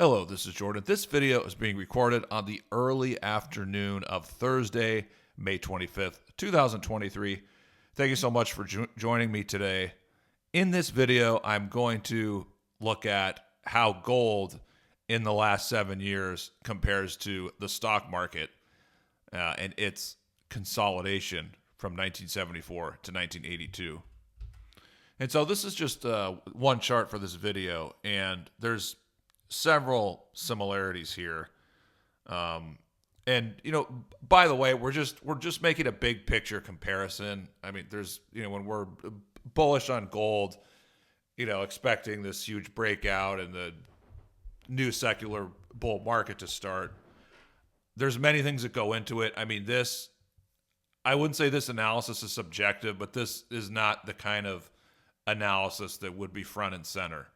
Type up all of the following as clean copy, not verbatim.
Hello, this is Jordan. This video is being recorded on the early afternoon of Thursday, May 25th, 2023. Thank you so much for joining me today. In this video, I'm going to look at how gold in the last 7 years compares to the stock market and its consolidation from 1974 to 1982. And so this is just one chart for this video, and there's several similarities here. And by the way, we're just making a big picture comparison. I mean, there's when we're bullish on gold, expecting this huge breakout and the new secular bull market to start. There's many things that go into it. I mean, I wouldn't say this analysis is subjective, but this is not the kind of analysis that would be front and center.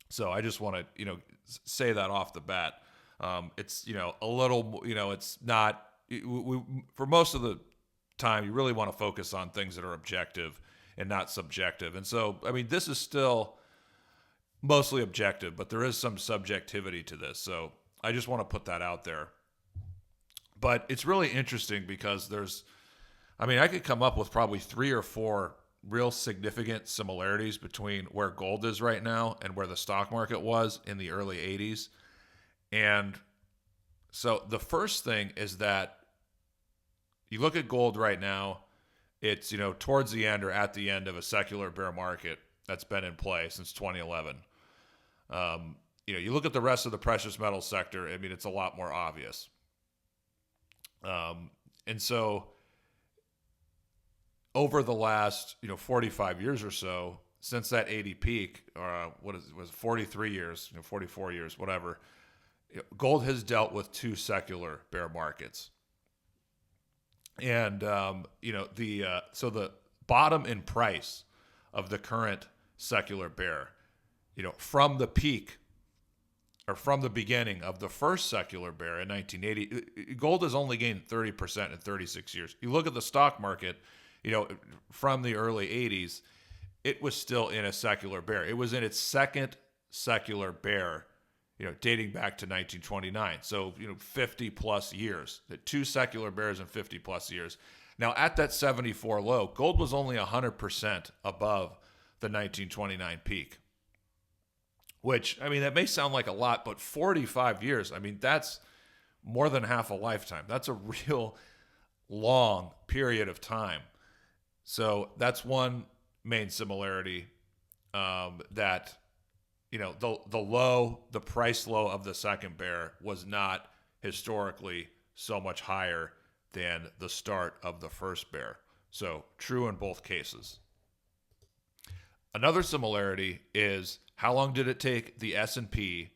So I just want to, say that off the bat. It's, a little, it's not, for most of the time, you really want to focus on things that are objective and not subjective. And so, I mean, this is still mostly objective, but there is some subjectivity to this. So I just want to put that out there. But it's really interesting because I could come up with probably 3 or 4 real significant similarities between where gold is right now and where the stock market was in the early 80s. And so the first thing is that you look at gold right now, it's, towards the end or at the end of a secular bear market that's been in play since 2011. You look at the rest of the precious metal sector, I mean, it's a lot more obvious. And so over the last, 45 years or so, since that 80 peak, was 43 years, 44 years, whatever, gold has dealt with 2 secular bear markets. And, so the bottom in price of the current secular bear, from the peak or from the beginning of the first secular bear in 1980, gold has only gained 30% in 36 years. You look at the stock market, from the early 80s, it was still in a secular bear. It was in its second secular bear, dating back to 1929. So, 50 plus years, 2 secular bears in 50 plus years. Now, at that 74 low, gold was only 100% above the 1929 peak, which, I mean, that may sound like a lot, but 45 years, I mean, that's more than half a lifetime. That's a real long period of time. So that's one main similarity, that, the price low of the second bear was not historically so much higher than the start of the first bear. So true in both cases. Another similarity is how long did it take the S&P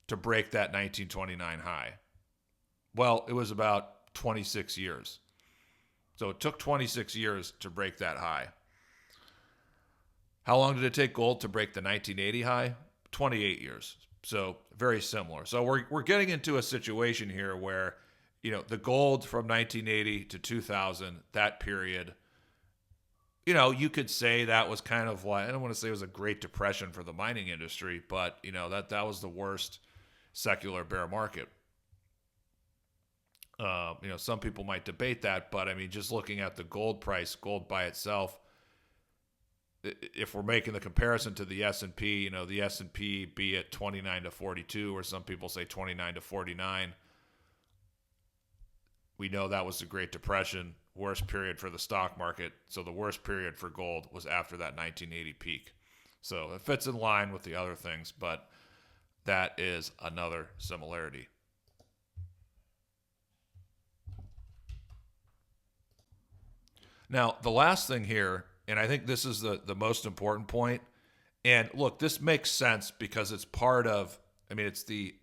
to break that 1929 high? Well, it was about 26 years. So it took 26 years to break that high. How long did it take gold to break the 1980 high? 28 years. So very similar. So we're getting into a situation here where, the gold from 1980 to 2000, that period, you could say that was kind of like, I don't want to say it was a Great Depression for the mining industry, but, that was the worst secular bear market. Some people might debate that, but I mean, just looking at the gold price, gold by itself, if we're making the comparison to the S&P, the S&P be at 29 to 42, or some people say 29 to 49. We know that was the Great Depression, worst period for the stock market. So the worst period for gold was after that 1980 peak. So it fits in line with the other things, but that is another similarity. Now, the last thing here, and I think this is the most important point, and look, this makes sense because it's part of, it's the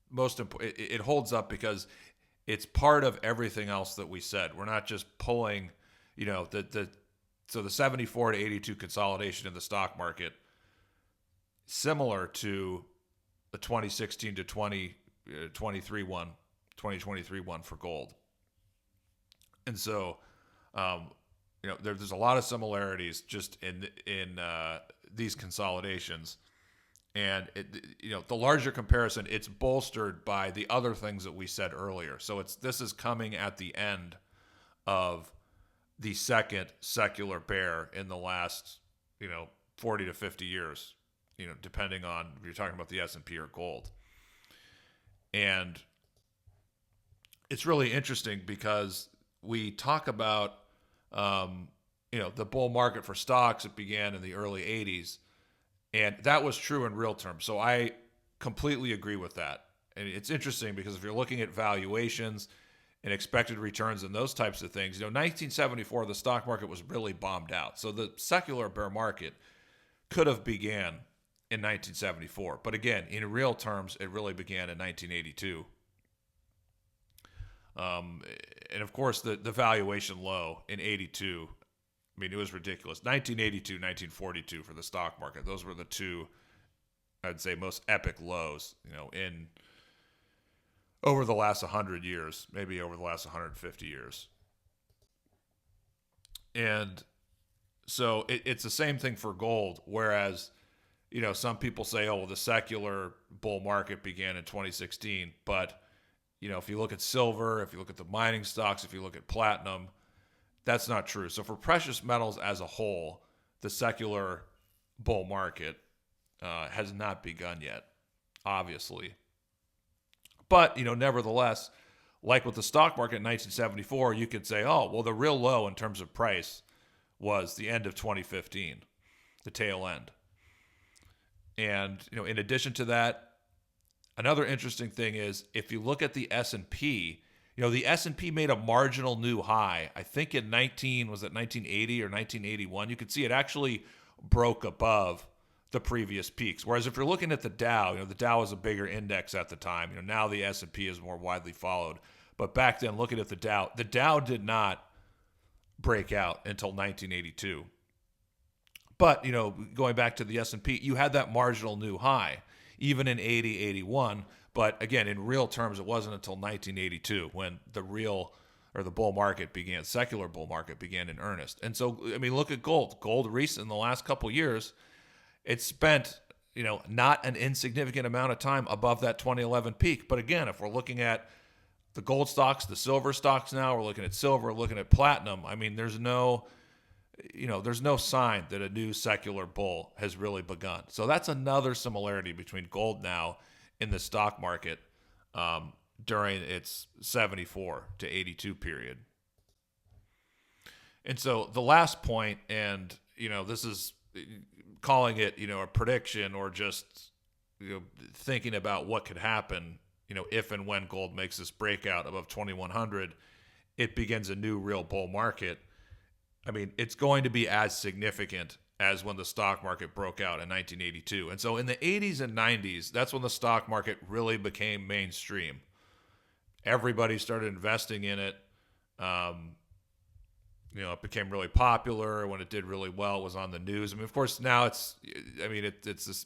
most important, it holds up because it's part of everything else that we said. We're not just pulling, so the 74 to 82 consolidation in the stock market, similar to the 2016 to 2023 one for gold. And so, there's a lot of similarities just in these consolidations, And the larger comparison, it's bolstered by the other things that we said earlier. So this is coming at the end of the second secular bear in the last 40 to 50 years, depending on if you're talking about the S&P or gold. And it's really interesting because we talk about the bull market for stocks. It began in the early 80s. And that was true in real terms. So I completely agree with that. And it's interesting because if you're looking at valuations and expected returns and those types of things, 1974, the stock market was really bombed out. So the secular bear market could have began in 1974. But again, in real terms, it really began in 1982. And of course, the valuation low in 82, I mean, it was ridiculous. 1982, 1942 for the stock market. Those were the two, I'd say, most epic lows, in over the last 100 years, maybe over the last 150 years. And so it's the same thing for gold, whereas, some people say, oh, well, the secular bull market began in 2016. But, if you look at silver, if you look at the mining stocks, if you look at platinum, that's not true. So for precious metals as a whole, the secular bull market has not begun yet, obviously. But, nevertheless, like with the stock market in 1974, you could say, oh, well, the real low in terms of price was the end of 2015, the tail end. And, in addition to that, another interesting thing is if you look at the S&P, the S&P made a marginal new high. I think in 1980 or 1981? You could see it actually broke above the previous peaks. Whereas if you're looking at the Dow, the Dow was a bigger index at the time. Now the S&P is more widely followed. But back then, looking at the Dow did not break out until 1982. But, going back to the S&P, you had that marginal new high, even in 80, 81. But again, in real terms, it wasn't until 1982 when the bull market began, secular bull market began in earnest. And so, I mean, look at gold. Gold recent in the last couple of years, it's spent, not an insignificant amount of time above that 2011 peak. But again, if we're looking at the gold stocks, the silver stocks now, we're looking at silver, we're looking at platinum. I mean, there's no sign that a new secular bull has really begun. So that's another similarity between gold now in the stock market during its 74 to 82 period. And so the last point, and, this is calling it, a prediction or just, thinking about what could happen, if and when gold makes this breakout above 2100, it begins a new real bull market. I mean, it's going to be as significant as when the stock market broke out in 1982. And so in the 80s and 90s, that's when the stock market really became mainstream. Everybody started investing in it. It became really popular. When it did really well, it was on the news. I mean, of course, now it's the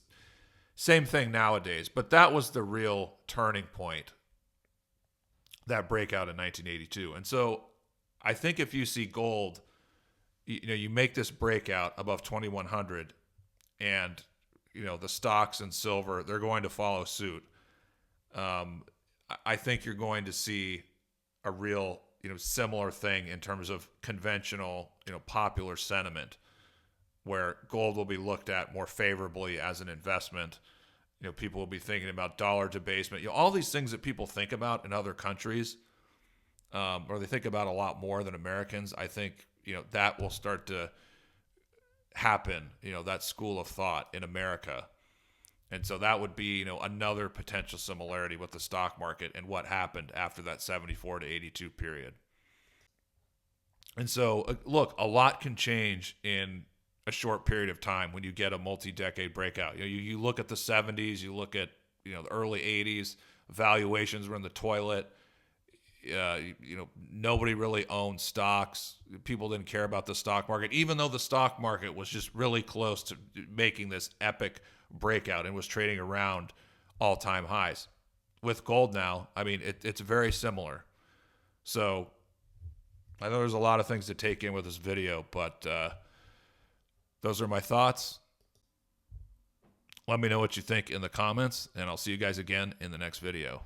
same thing nowadays. But that was the real turning point, that breakout in 1982. And so I think if you see gold, you make this breakout above 2100 and, the stocks and silver, they're going to follow suit. I think you're going to see a real, similar thing in terms of conventional, popular sentiment, where gold will be looked at more favorably as an investment. People will be thinking about dollar debasement, all these things that people think about in other countries, or they think about a lot more than Americans. I think, that will start to happen, that school of thought in America. And so that would be, another potential similarity with the stock market and what happened after that 74 to 82 period. And so, look, a lot can change in a short period of time when you get a multi-decade breakout. You look at the 70s, you look at, the early 80s, valuations were in the toilet. Nobody really owned stocks. People didn't care about the stock market, even though the stock market was just really close to making this epic breakout and was trading around all-time highs. With gold now, I mean, it's very similar. So I know there's a lot of things to take in with this video, but those are my thoughts. Let me know what you think in the comments, and I'll see you guys again in the next video.